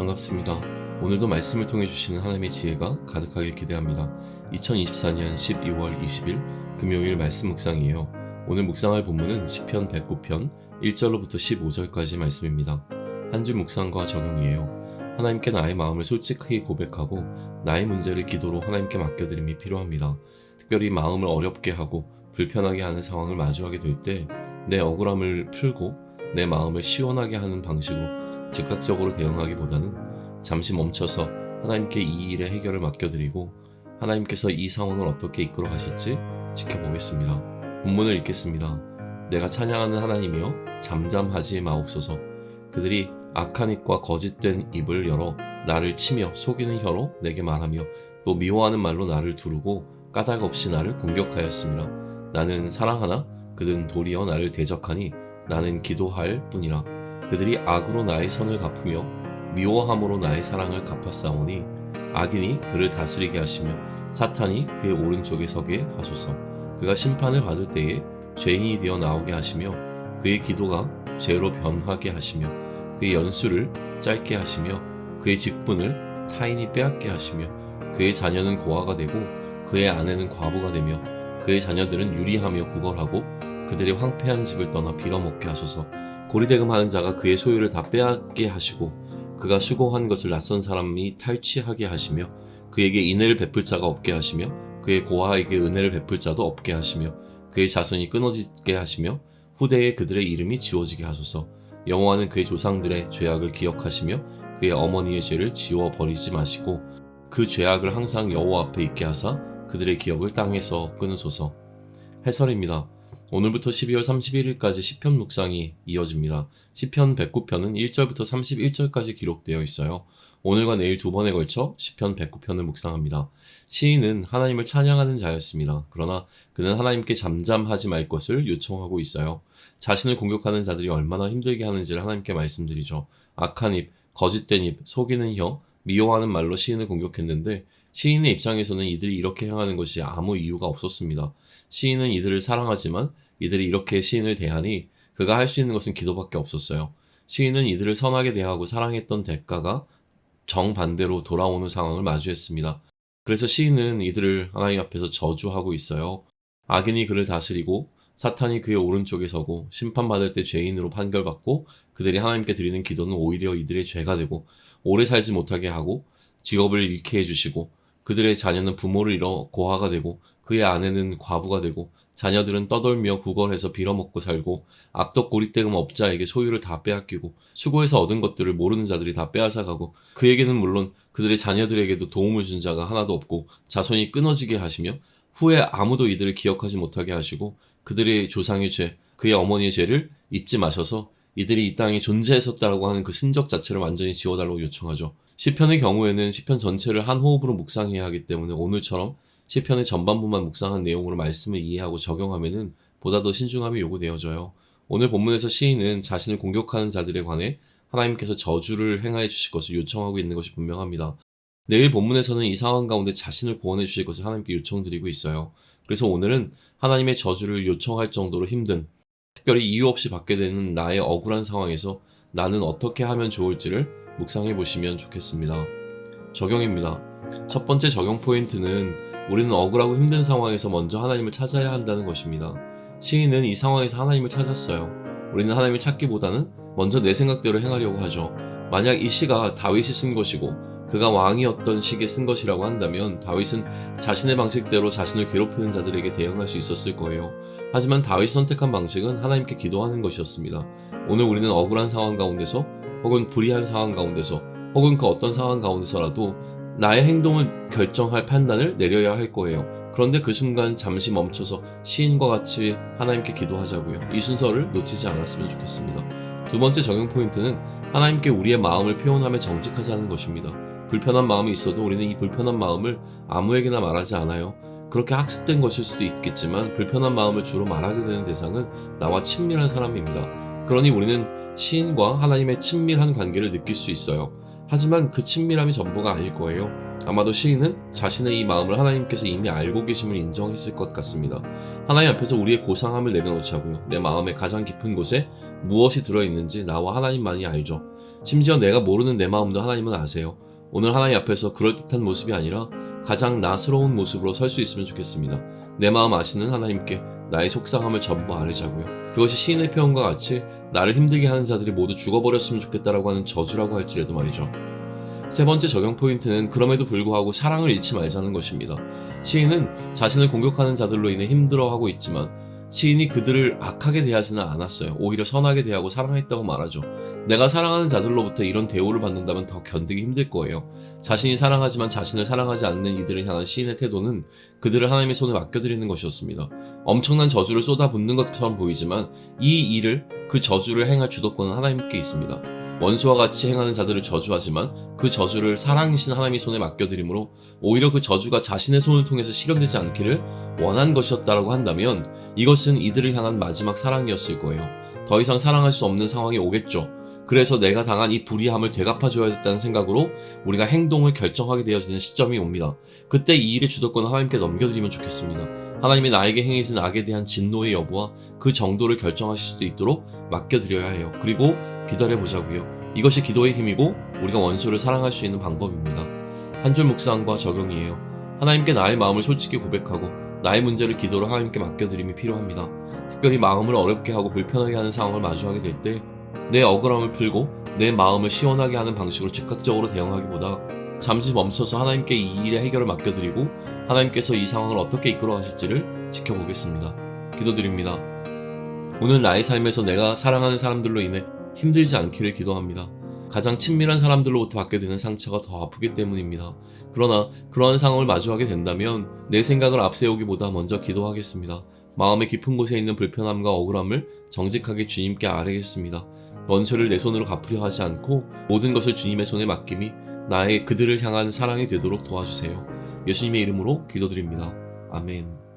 반갑습니다. 오늘도 말씀을 통해 주시는 하나님의 지혜가 가득하게 기대합니다. 2024년 12월 20일 금요일 말씀 묵상이에요. 오늘 묵상할 본문은 시편 109편 1절로부터 15절까지 말씀입니다. 한 줄 묵상과 적용이에요. 하나님께 나의 마음을 솔직하게 고백하고 나의 문제를 기도로 하나님께 맡겨드림이 필요합니다. 특별히 마음을 어렵게 하고 불편하게 하는 상황을 마주하게 될 때 내 억울함을 풀고 내 마음을 시원하게 하는 방식으로 즉각적으로 대응하기보다는 잠시 멈춰서 하나님께 이 일의 해결을 맡겨드리고 하나님께서 이 상황을 어떻게 이끌어 가실지 지켜보겠습니다. 본문을 읽겠습니다. 내가 찬양하는 하나님이여 잠잠하지 마옵소서. 그들이 악한 입과 거짓된 입을 열어 나를 치며 속이는 혀로 내게 말하며 또 미워하는 말로 나를 두르고 까닭 없이 나를 공격하였습니다. 나는 사랑하나 그들은 도리어 나를 대적하니 나는 기도할 뿐이라. 그들이 악으로 나의 선을 갚으며 미워함으로 나의 사랑을 갚았사오니 악인이 그를 다스리게 하시며 사탄이 그의 오른쪽에 서게 하소서. 그가 심판을 받을 때에 죄인이 되어 나오게 하시며 그의 기도가 죄로 변하게 하시며 그의 연수를 짧게 하시며 그의 직분을 타인이 빼앗게 하시며 그의 자녀는 고아가 되고 그의 아내는 과부가 되며 그의 자녀들은 유리하며 구걸하고 그들의 황폐한 집을 떠나 빌어먹게 하소서. 고리대금하는 자가 그의 소유를 다 빼앗게 하시고 그가 수고한 것을 낯선 사람이 탈취하게 하시며 그에게 인애를 베풀 자가 없게 하시며 그의 고아에게 은혜를 베풀 자도 없게 하시며 그의 자손이 끊어지게 하시며 후대에 그들의 이름이 지워지게 하소서. 여호와는 그의 조상들의 죄악을 기억하시며 그의 어머니의 죄를 지워버리지 마시고 그 죄악을 항상 여호와 앞에 있게 하사 그들의 기억을 땅에서 끊으소서. 해설입니다. 오늘부터 12월 31일까지 시편 묵상이 이어집니다. 시편 109편은 1절부터 31절까지 기록되어 있어요. 오늘과 내일 두 번에 걸쳐 시편 109편을 묵상합니다. 시인은 하나님을 찬양하는 자였습니다. 그러나 그는 하나님께 잠잠하지 말 것을 요청하고 있어요. 자신을 공격하는 자들이 얼마나 힘들게 하는지를 하나님께 말씀드리죠. 악한 입, 거짓된 입, 속이는 혀, 미워하는 말로 시인을 공격했는데 시인의 입장에서는 이들이 이렇게 행하는 것이 아무 이유가 없었습니다. 시인은 이들을 사랑하지만 이들이 이렇게 시인을 대하니 그가 할 수 있는 것은 기도밖에 없었어요. 시인은 이들을 선하게 대하고 사랑했던 대가가 정반대로 돌아오는 상황을 마주했습니다. 그래서 시인은 이들을 하나님 앞에서 저주하고 있어요. 악인이 그를 다스리고 사탄이 그의 오른쪽에 서고 심판받을 때 죄인으로 판결받고 그들이 하나님께 드리는 기도는 오히려 이들의 죄가 되고 오래 살지 못하게 하고 직업을 잃게 해주시고 그들의 자녀는 부모를 잃어 고아가 되고 그의 아내는 과부가 되고 자녀들은 떠돌며 구걸해서 빌어먹고 살고 악덕 고리대금 업자에게 소유를 다 빼앗기고 수고해서 얻은 것들을 모르는 자들이 다 빼앗아가고 그에게는 물론 그들의 자녀들에게도 도움을 준 자가 하나도 없고 자손이 끊어지게 하시며 후에 아무도 이들을 기억하지 못하게 하시고 그들의 조상의 죄, 그의 어머니의 죄를 잊지 마셔서 이들이 이 땅에 존재했었다라고 하는 그 신적 자체를 완전히 지워달라고 요청하죠. 시편의 경우에는 시편 전체를 한 호흡으로 묵상해야 하기 때문에 오늘처럼 시편의 전반부만 묵상한 내용으로 말씀을 이해하고 적용하면은 보다 더 신중함이 요구되어져요. 오늘 본문에서 시인은 자신을 공격하는 자들에 관해 하나님께서 저주를 행하여 주실 것을 요청하고 있는 것이 분명합니다. 내일 본문에서는 이 상황 가운데 자신을 구원해 주실 것을 하나님께 요청드리고 있어요. 그래서 오늘은 하나님의 저주를 요청할 정도로 힘든, 특별히 이유 없이 받게 되는 나의 억울한 상황에서 나는 어떻게 하면 좋을지를 묵상해 보시면 좋겠습니다. 적용입니다. 첫 번째 적용 포인트는 우리는 억울하고 힘든 상황에서 먼저 하나님을 찾아야 한다는 것입니다. 시인은 이 상황에서 하나님을 찾았어요. 우리는 하나님을 찾기보다는 먼저 내 생각대로 행하려고 하죠. 만약 이 시가 다윗이 쓴 것이고 그가 왕이었던 시기에 쓴 것이라고 한다면 다윗은 자신의 방식대로 자신을 괴롭히는 자들에게 대응할 수 있었을 거예요. 하지만 다윗이 선택한 방식은 하나님께 기도하는 것이었습니다. 오늘 우리는 억울한 상황 가운데서 혹은 불의한 상황 가운데서 혹은 그 어떤 상황 가운데서라도 나의 행동을 결정할 판단을 내려야 할 거예요. 그런데 그 순간 잠시 멈춰서 시인과 같이 하나님께 기도하자고요. 이 순서를 놓치지 않았으면 좋겠습니다. 두 번째 적용 포인트는 하나님께 우리의 마음을 표현하며 정직하자는 것입니다. 불편한 마음이 있어도 우리는 이 불편한 마음을 아무에게나 말하지 않아요. 그렇게 학습된 것일 수도 있겠지만 불편한 마음을 주로 말하게 되는 대상은 나와 친밀한 사람입니다. 그러니 우리는 시인과 하나님의 친밀한 관계를 느낄 수 있어요. 하지만 그 친밀함이 전부가 아닐 거예요. 아마도 시인은 자신의 이 마음을 하나님께서 이미 알고 계심을 인정했을 것 같습니다. 하나님 앞에서 우리의 고상함을 내려놓자고요. 내 마음의 가장 깊은 곳에 무엇이 들어있는지 나와 하나님만이 알죠. 심지어 내가 모르는 내 마음도 하나님은 아세요. 오늘 하나님 앞에서 그럴듯한 모습이 아니라 가장 나스러운 모습으로 설 수 있으면 좋겠습니다. 내 마음 아시는 하나님께 나의 속상함을 전부 아뢰자고요. 그것이 시인의 표현과 같이 나를 힘들게 하는 자들이 모두 죽어버렸으면 좋겠다라고 하는 저주라고 할지라도 말이죠. 세 번째 적용 포인트는 그럼에도 불구하고 사랑을 잃지 말자는 것입니다. 시인은 자신을 공격하는 자들로 인해 힘들어하고 있지만 시인이 그들을 악하게 대하지는 않았어요. 오히려 선하게 대하고 사랑했다고 말하죠. 내가 사랑하는 자들로부터 이런 대우를 받는다면 더 견디기 힘들 거예요. 자신이 사랑하지만 자신을 사랑하지 않는 이들을 향한 시인의 태도는 그들을 하나님의 손에 맡겨드리는 것이었습니다. 엄청난 저주를 쏟아붓는 것처럼 보이지만 이 일을, 그 저주를 행할 주도권은 하나님께 있습니다. 원수와 같이 행하는 자들을 저주하지만 그 저주를 사랑이신 하나님의 손에 맡겨드리므로 오히려 그 저주가 자신의 손을 통해서 실현되지 않기를 원한 것이었다라고 한다면 이것은 이들을 향한 마지막 사랑이었을 거예요. 더 이상 사랑할 수 없는 상황이 오겠죠. 그래서 내가 당한 이 불의함을 되갚아줘야겠다는 생각으로 우리가 행동을 결정하게 되어지는 시점이 옵니다. 그때 이 일의 주도권을 하나님께 넘겨드리면 좋겠습니다. 하나님이 나에게 행해진 악에 대한 진노의 여부와 그 정도를 결정하실 수도 있도록 맡겨드려야 해요. 그리고 기다려보자고요. 이것이 기도의 힘이고 우리가 원수를 사랑할 수 있는 방법입니다. 한 줄 묵상과 적용이에요. 하나님께 나의 마음을 솔직히 고백하고 나의 문제를 기도로 하나님께 맡겨드림이 필요합니다. 특별히 마음을 어렵게 하고 불편하게 하는 상황을 마주하게 될 때 내 억울함을 풀고 내 마음을 시원하게 하는 방식으로 즉각적으로 대응하기보다 잠시 멈춰서 하나님께 이 일의 해결을 맡겨드리고 하나님께서 이 상황을 어떻게 이끌어 가실지를 지켜보겠습니다. 기도드립니다. 오늘 나의 삶에서 내가 사랑하는 사람들로 인해 힘들지 않기를 기도합니다. 가장 친밀한 사람들로부터 받게 되는 상처가 더 아프기 때문입니다. 그러나 그러한 상황을 마주하게 된다면 내 생각을 앞세우기보다 먼저 기도하겠습니다. 마음의 깊은 곳에 있는 불편함과 억울함을 정직하게 주님께 아뢰겠습니다. 원수를 내 손으로 갚으려 하지 않고 모든 것을 주님의 손에 맡김이 나의 그들을 향한 사랑이 되도록 도와주세요. 예수님의 이름으로 기도드립니다. 아멘.